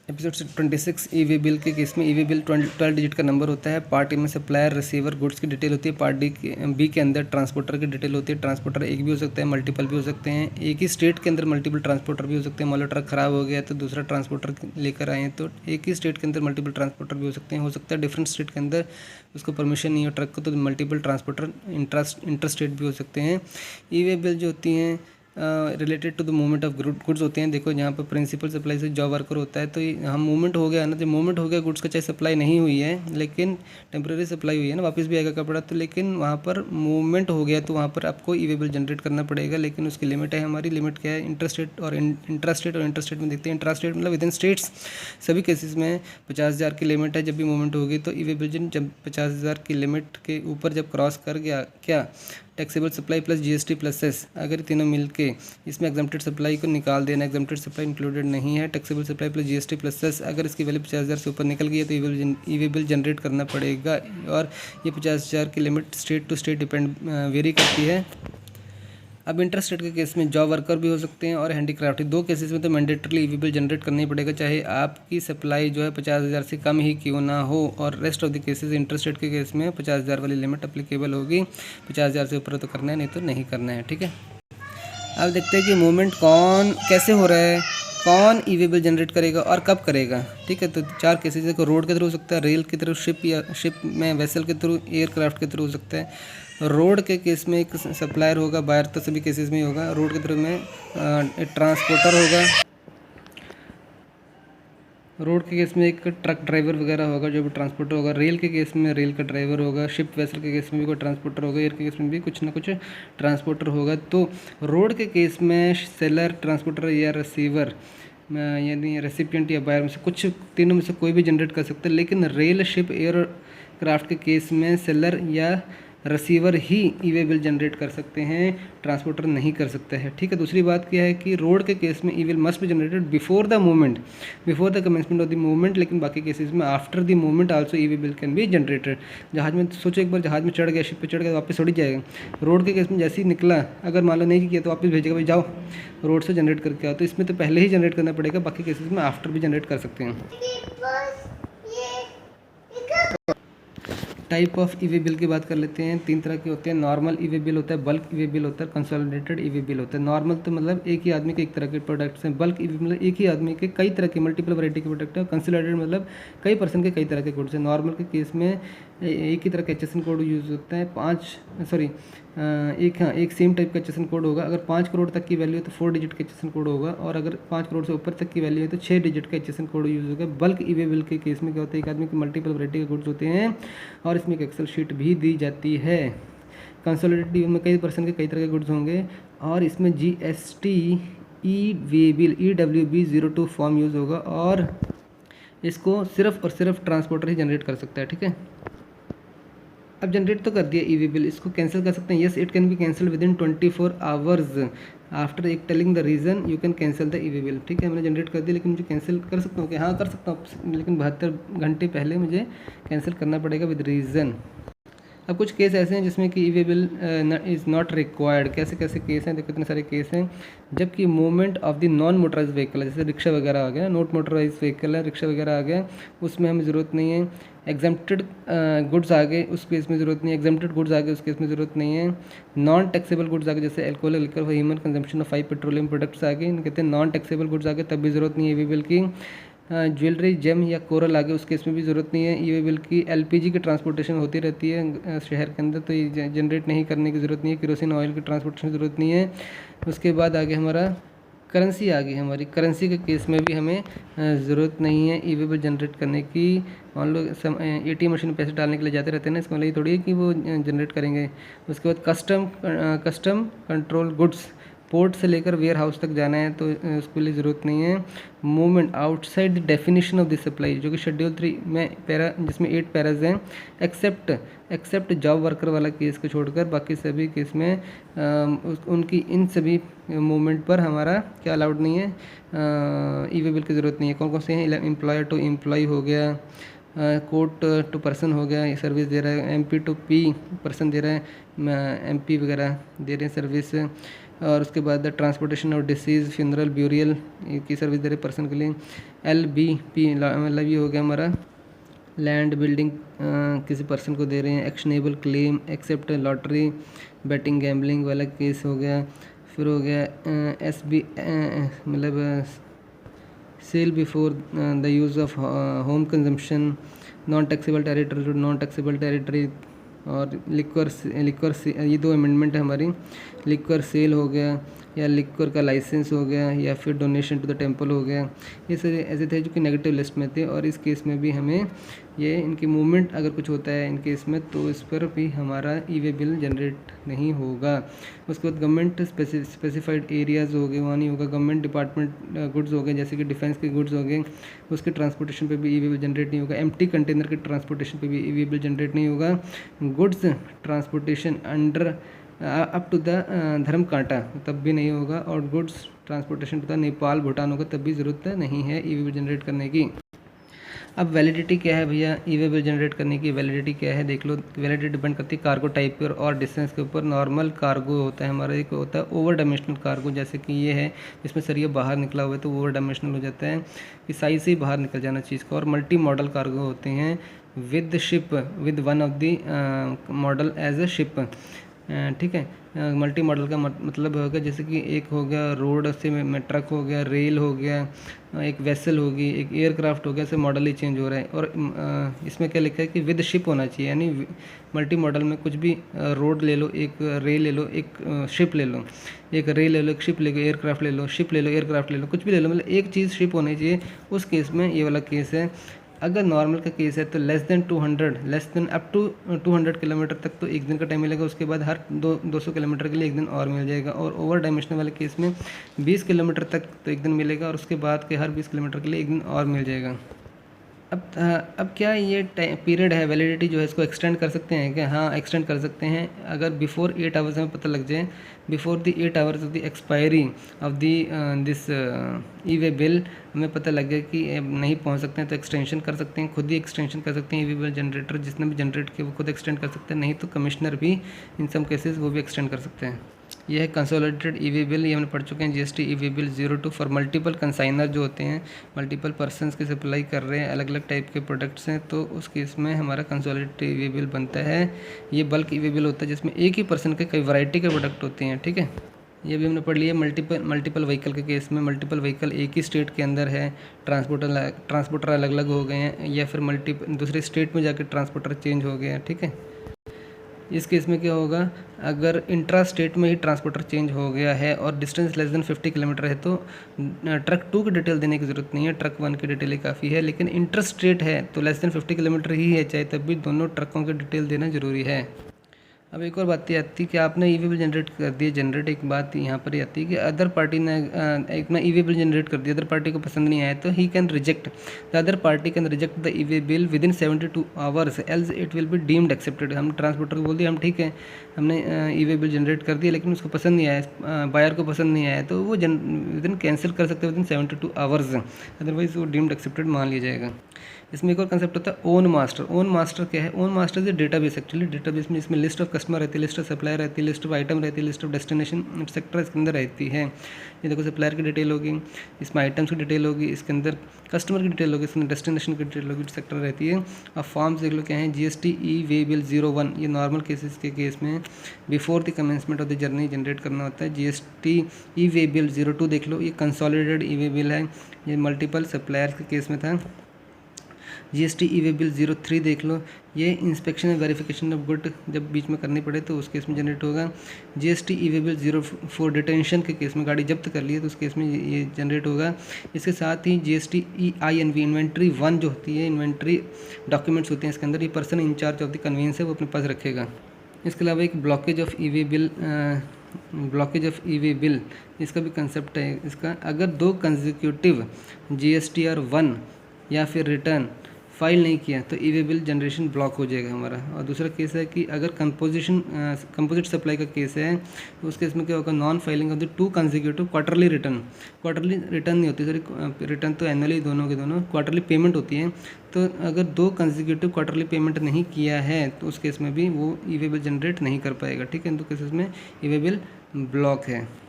Episode 26 ई way bill के case में ई way bill 12 digit का नंबर होता है। पार्ट ए में सप्लायर रिसीवर गुड्स की डिटेल होती है। पार्ट बी के अंदर ट्रांसपोर्टर की डिटेल होती है। ट्रांसपोर्टर एक भी हो सकता है, मल्टीपल भी हो सकते हैं। एक ही स्टेट के अंदर मल्टीपल ट्रांसपोर्टर भी हो सकते हैं। मान लो ट्रक खराब हो गया तो दूसरा ट्रांसपोर्टर लेकर आए हैं, तो एक ही स्टेट के अंदर मल्टीपल ट्रांसपोर्टर भी हो सकते हैं। हो सकता है डिफरेंट स्टेट के अंदर उसको परमिशन नहीं हो ट्रक को, तो मल्टीपल ट्रांसपोर्टर इंटर स्टेट भी हो सकते हैं। ई वे बिल जो होती हैं related to the movement of goods होते हैं। देखो यहाँ पर प्रिंसिपल सप्लाई से जॉब वर्कर होता है, तो हम मूवमेंट हो गया ना, जब मूवमेंट हो गया गुड्स का, चाहे सप्लाई नहीं हुई है लेकिन टेम्प्रेरी सप्लाई हुई है ना, वापस भी आएगा कपड़ा, तो लेकिन वहाँ पर मूवमेंट हो गया तो वहाँ पर आपको ई वे बिल जनरेट करना पड़ेगा। लेकिन उसकी लिमिट है, हमारी लिमिट क्या है, इंटरस्टेट और इंटरस्टेट में देखते हैं। इंट्रास्टेट मतलब विद इन स्टेट्स सभी केसेस में 50,000 की लिमिट है। जब भी मूवमेंट होगी तो ई वे बिल जब 50,000 की लिमिट के ऊपर जब क्रॉस कर गया, क्या taxable supply plus GST plus cess, अगर तीनों मिलके इसमें एग्जम्प्टेड सप्लाई को निकाल देना, एग्जम्प्टेड सप्लाई इंक्लूडेड नहीं है, taxable supply plus GST plus cess, अगर इसकी वैल्यू 50,000 से ऊपर निकल गई है तो ई वे बिल जनरेट करना पड़ेगा। और ये 50,000 की limit state to state depend vary करती है। अब इंटरस्टेट के केस में जॉब वर्कर भी हो सकते हैं और हैंडीक्राफ्ट, दो केसेस में तो मैंडेटरली ई वे बिल जनरेट करना ही पड़ेगा, चाहे आपकी सप्लाई जो है 50,000 से कम ही क्यों ना हो। और rest of the cases interstate के केस में 50,000 वाली लिमिट अप्लीकेबल होगी। 50,000 से ऊपर तो करना है, नहीं तो नहीं करना है, ठीक है। अब देखते हैं कि मूवमेंट कौन कैसे हो रहा है, कौन ई वे बिल जनरेट करेगा और कब करेगा, ठीक है। तो 4 केसेस है, रोड के थ्रू हो सकता है, रेल के थ्रू, शिप या शिप में वेसल के थ्रू, एयरक्राफ्ट के थ्रू हो सकता है। रोड के केस में एक सप्लायर होगा, बायर तो सभी केसेस में ही होगा। रोड के थ्रू में एक ट्रांसपोर्टर होगा। रोड के केस में एक ट्रक ड्राइवर वगैरह होगा जो भी ट्रांसपोर्टर होगा। रेल के केस में रेल का ड्राइवर होगा। शिप वेसल के केस में भी कोई ट्रांसपोर्टर होगा। एयर के केस में भी कुछ ना कुछ ट्रांसपोर्टर होगा। तो रोड के केस में सेलर, ट्रांसपोर्टर या रिसीवर यानी रेसिपिएंट या बायर में से कुछ तीनों में से कोई भी जनरेट कर सकते हैं। लेकिन रेल, शिप, एयर क्राफ्ट के केस में सेलर या रिसीवर ही ई वे बिल जनरेट कर सकते हैं, ट्रांसपोर्टर नहीं कर सकता है, ठीक है। दूसरी बात क्या है कि रोड के केस में E bill must be generated before the movement, before the commencement of the movement. लेकिन बाकी केसेस में after the movement also E way bill can be generated. जहाज में सोचो, एक बार जहाज में चढ़ गया, शिप पे चढ़ गया, वापस थोड़ी जाएगा। रोड के केस में जैसे ही निकला, अगर मान लो नहीं किया तो वापस भेजेगा, भाई जाओ रोड से जनरेट करके आओ। तो इसमें तो पहले ही जनरेट करना पड़ेगा, बाकी केसेस में आफ्टर भी जनरेट कर सकते हैं। Type of E way bill की बात कर लेते हैं। 3 तरह के होते हैं। नॉर्मल ई वे बिल होता है, बल्क ई वे बिल होता है, कंसोलिडेटेड ई वे बिल होता है। नॉर्मल तो मतलब एक ही आदमी के एक तरह के प्रोडक्ट्स हैं। बल्क ई वे मतलब एक ही आदमी के कई तरह के मल्टीपल वैरायटी के प्रोडक्ट है। कंसोलिडेटेड मतलब कई पर्सन के कई तरह के गुड्स हैं। नॉर्मल के केस में एक ही तरह का HSN कोड यूज़ होता है। एक सेम टाइप का HSN कोड होगा। अगर 5 करोड़ तक की वैल्यू है तो 4 डिजिट का HSN कोड होगा, और अगर 5 करोड़ से ऊपर तक की वैल्यू है तो 6 डिजिट का HSN कोड यूज़ होगा। बल्क ई वे बिल के केस में क्या होता है, एक आदमी की मल्टीपल वैरायटी के गुड्स होते हैं और इसमें एक एक्सेल शीट भी दी जाती है। कंसोलिडेटेड में कई पर्सन के कई तरह के गुड्स होंगे और इसमें GST E way bill EWB 02 form use होगा, और इसको सिर्फ और सिर्फ ट्रांसपोर्टर ही जनरेट कर सकता है, ठीक है। अब जनरेट तो कर दिया ई वे बिल, इसको कैंसिल कर सकते हैं। Yes, it can be cancel within 24 hours after एक telling the reason you can cancel the E way bill, ठीक है। मैंने जनरेट कर दिया लेकिन मुझे कैंसिल कर सकता हूँ कि हाँ कर सकता हूँ, लेकिन 72 घंटे पहले मुझे कैंसिल करना पड़ेगा विद रीज़न। अब कुछ केस ऐसे हैं जिसमें कि E way bill is not required. कैसे कैसे केस हैं, देखो इतने सारे केस हैं। जबकि movement of the non motorise vehicle है, जैसे रिक्शा वगैरह आ गया, नॉट मोटराइज व्हीकल है, रिक्शा वगैरह आ गया, उसमें हमें ज़रूरत नहीं है। एग्जम्प्टेड गुड्स आ गए, उस केस में ज़रूरत नहीं है। एग्जम्प्टेड गुड्स आ गए, उस केस में ज़रूरत नहीं है। नॉन टैक्सेबल गुड्स आ गए, जैसे alcohol, liquor for human consumption of 5 petroleum products आ गए, कहते हैं नॉन टैक्सेबल गुड्स आ गए, तब भी ज़रूरत नहीं है ई वे बिल की। ज्वेलरी, जेम या कोरल आगे, उस केस में भी ज़रूरत नहीं है ई वे बिल की। LPG की ट्रांसपोर्टेशन होती रहती है शहर के अंदर, तो ये जनरेट नहीं करने की ज़रूरत नहीं है। केरोसिन ऑयल की ट्रांसपोर्टेशन की ज़रूरत नहीं है। उसके बाद आगे हमारा करेंसी आ गई। हमारी करेंसी के केस में भी हमें ज़रूरत नहीं है ई वे बिल जनरेट करने की। मान लो ATM मशीन में पैसे डालने के लिए जाते रहते हैं ना, इसका मतलब ये थोड़ी है कि वो जनरेट करेंगे। उसके बाद कस्टम कंट्रोल गुड्स, पोर्ट से लेकर वेयर हाउस तक जाना है तो उसके लिए ज़रूरत नहीं है। Movement outside the definition of the supply, जो कि शेड्यूल 3 में पैरा, जिसमें 8 पैराज हैं, एक्सेप्ट जॉब वर्कर वाला केस को छोड़कर बाकी सभी केस में उनकी इन सभी मूवमेंट पर हमारा क्या अलाउड नहीं है, ई वे बिल की ज़रूरत नहीं है। कौन कौन से हैं, एम्प्लॉयर टू एम्प्लॉय हो गया, कोर्ट टू पर्सन हो गया, ये सर्विस दे रहा है। MP टू P पर्सन दे रहा है, MP वगैरह दे रहे हैं सर्विस। और उसके बाद transportation of disease, funeral, burial की सर्विस दे रहे पर्सन के लिए। LBP मतलब ये हो गया हमारा लैंड बिल्डिंग किसी पर्सन को दे रहे हैं। Actionable claim except lottery, betting, gambling वाला केस हो गया। फिर हो गया SB मतलब sale before the use of home consumption, non taxable territory to non taxable territory, और लिक्वर ये 2 अमेंडमेंट है हमारी। लिक्वर सेल हो गया या लिक्वर का लाइसेंस हो गया या फिर डोनेशन टू द टेंपल हो गया। ये सारे ऐसे थे जो कि नेगेटिव लिस्ट में थे, और इस केस में भी हमें ये इनकी मूवमेंट अगर कुछ होता है इन केस में तो इस पर भी हमारा ई-वे बिल जनरेट नहीं होगा। उसके बाद गवर्नमेंट स्पेसिफाइड एरियाज़ हो गए, वहाँ नहीं होगा। गवर्नमेंट डिपार्टमेंट गुड्स हो गए जैसे कि डिफेंस के गुड्स हो गए, उसके ट्रांसपोर्टेशन पे भी ई-वे बिल जनरेट नहीं होगा। एम्प्टी कंटेनर के ट्रांसपोर्टेशन पे भी ई-वे बिल जनरेट नहीं होगा। Goods transportation under up to the धर्म कांटा तब भी नहीं होगा, और goods transportation to the Nepal Bhutan होगा तब भी ज़रूरत नहीं है ई-वे बिल जनरेट करने की। अब वैलिडिटी क्या है भैया, ई-वे बिल जनरेट करने की वैलिडिटी क्या है देख लो। वैलिडिटी डिपेंड करती है कार्गो टाइप पर और डिस्टेंस के ऊपर। नॉर्मल कार्गो होता है हमारा, एक होता है ओवर डायमेंशनल कार्गो, जैसे कि ये है इसमें सरिया बाहर निकला हुआ है तो ओवर डायमेंशनल हो जाता है कि साइज से ही बाहर निकल जाना चीज़ का। और मल्टी मॉडल कार्गो होते हैं with ship, with one of the modal as a ship, ठीक है। मल्टी मॉडल का मतलब होगा जैसे कि एक हो गया रोड से में ट्रक हो गया, रेल हो गया, एक वेसल होगी, एक एयरक्राफ्ट हो गया, ऐसे मॉडल ही चेंज हो रहा है। और इसमें क्या लिखा है कि विद शिप होना चाहिए, यानी मल्टी मॉडल में कुछ भी रोड ले लो, एक रेल ले लो, एक शिप ले लो, एक रेल ले लो, एक शिप ले लो, एयरक्राफ्ट ले लो, शिप ले लो, एयरक्राफ्ट ले लो, कुछ भी ले लो, मतलब एक चीज़ शिप होनी चाहिए। उस केस में ये वाला केस है। अगर नॉर्मल का केस है तो लेस देन 200 किलोमीटर तक तो एक दिन का टाइम मिलेगा। उसके बाद हर 200 किलोमीटर के लिए एक दिन और मिल जाएगा। और ओवर डायमेंशनल वाले केस में 20 किलोमीटर तक तो एक दिन मिलेगा, और उसके बाद के हर 20 किलोमीटर के लिए एक दिन और मिल जाएगा। अब क्या ये पीरियड है, वैलिडिटी जो है इसको एक्सटेंड कर सकते हैं क्या? हाँ, एक्सटेंड कर सकते हैं। अगर बिफोर 8 आवर्स हमें पता लग जाए, before the 8 hours of the expiry of the this e-way bill हमें पता लग गया कि नहीं पहुंच सकते हैं तो एक्सटेंशन कर सकते हैं, खुद ही एक्सटेंशन कर सकते हैं। ई-वे बिल जनरेटर जिसने भी जनरेट किया वो खुद एक्सटेंड कर सकते हैं, नहीं तो कमिश्नर भी इन सम केसेस वो भी एक्सटेंड कर सकते हैं। यह है कंसोलिडेटेड ई-वे बिल, ये हमने पढ़ चुके हैं। GST e way bill 02 for multiple consignor जो होते हैं, मल्टीपल पर्सनस की सप्लाई कर रहे हैं, अलग अलग टाइप के प्रोडक्ट्स हैं, तो उस केस में हमारा कंसोलिडेटेड ई-वे बिल बनता है। ये बल्क ई-वे बिल होता है जिसमें एक ही पर्सन के कई वैरायटी के प्रोडक्ट होते हैं, ठीक है। ये भी हमने पढ़ लिया। मल्टीपल व्हीकल के केस में मल्टीपल व्हीकल एक ही स्टेट के अंदर है, ट्रांसपोर्टर अलग अलग हो गए हैं, या फिर दूसरे स्टेट में जाकर ट्रांसपोर्टर चेंज हो गया है, ठीक है। इस केस में क्या होगा, अगर इंट्रा स्टेट में ही ट्रांसपोर्टर चेंज हो गया है और डिस्टेंस लेस देन 50 किलोमीटर है तो ट्रक 2 की डिटेल देने की ज़रूरत नहीं है, ट्रक 1 की डिटेल ही काफ़ी है। लेकिन इंटर स्टेट है तो लेस देन 50 किलोमीटर ही है चाहे, तब भी दोनों ट्रकों की डिटेल देना ज़रूरी है। अब एक और बात ये आती है कि आपने ई-वे बिल जनरेट कर दिया, जनरेट एक बात यहाँ पर ही आती है कि अदर पार्टी ने एक ना ई-वे बिल जनरेट कर दिया, अदर पार्टी को पसंद नहीं आया तो he can reject, the other party can reject the e-way bill with in 72 hours else it will be deemed accepted. हम ट्रांसपोर्टर को बोल दिया हम ठीक है हमने ई-वे बिल जनरेट कर दिया, लेकिन उसको पसंद नहीं आया, बायर को पसंद नहीं आया, तो वो विद इन कैंसिल कर सकते हैं विद इन 72 आवर्स, अदरवाइज वो डीम्ड एक्सेप्टेड मान लिया जाएगा। इसमें एक और कंसेप्ट होता है ओन मास्टर। ओन मास्टर क्या है? Own master is database actually. Database में इसमें लिस्ट ऑफ कस्टमर रहती है, लिस्ट ऑफ सप्लायर रहती है, लिस्ट ऑफ आइटम रहती है, लिस्ट ऑफ डेस्टिनेशन सेक्टर इसके अंदर रहती है। ये देखो सप्लायर की डिटेल होगी, इसमें आइटम्स की डिटेल होगी, इसके अंदर कस्टमर की डिटेल होगी, इसमें डेस्टिनेशन की डिटेल होगी, सेक्टर रहती है। अब फॉर्म्स देख लो क्या है, GST ई-वे बिल 01, ये नॉर्मल केसेस के केस में before the commencement of the journey generate करना होता है। GST ई-वे बिल 02 देख लो, ये कंसोलिडेटेड ई-वे बिल है, ये मल्टीपल सप्लायर्स के केस में था। GST ई-वे बिल 03 देख लो, ये inspection and verification of good जब बीच में करनी पड़े तो उस केस में जनरेट होगा। GST ई-वे बिल 04 डिटेंशन के केस में, गाड़ी जब्त कर ली है तो उस केस में ये जनरेट होगा। इसके साथ ही GST EINV इन्वेंट्री 1 जो होती है, इन्वेंट्री डॉक्यूमेंट्स होते हैं इसके अंदर, ये person in charge of the conveyance है वो अपने पास रखेगा। इसके अलावा एक blockage of e way bill, blockage of e way bill इसका भी कंसेप्ट है। इसका अगर 2 कंसेक्यूटिव GSTR 1 या फिर रिटर्न फाइल नहीं किया तो ई-वे बिल जनरेशन ब्लॉक हो जाएगा हमारा। और दूसरा केस है कि अगर कंपोजिट सप्लाई का केस है तो उस केस में क्या होगा, non filing of the 2 consecutive quarterly return नहीं होती, सॉरी रिटर्न तो एनुअली दोनों के दोनों क्वार्टरली पेमेंट होती है। तो अगर 2 कंसेक्यूटिव क्वार्टरली पेमेंट नहीं किया है तो उस केस में भी वो ई-वे बिल जनरेट नहीं कर पाएगा, ठीक है। तो केसेस में ई-वे बिल ब्लॉक है।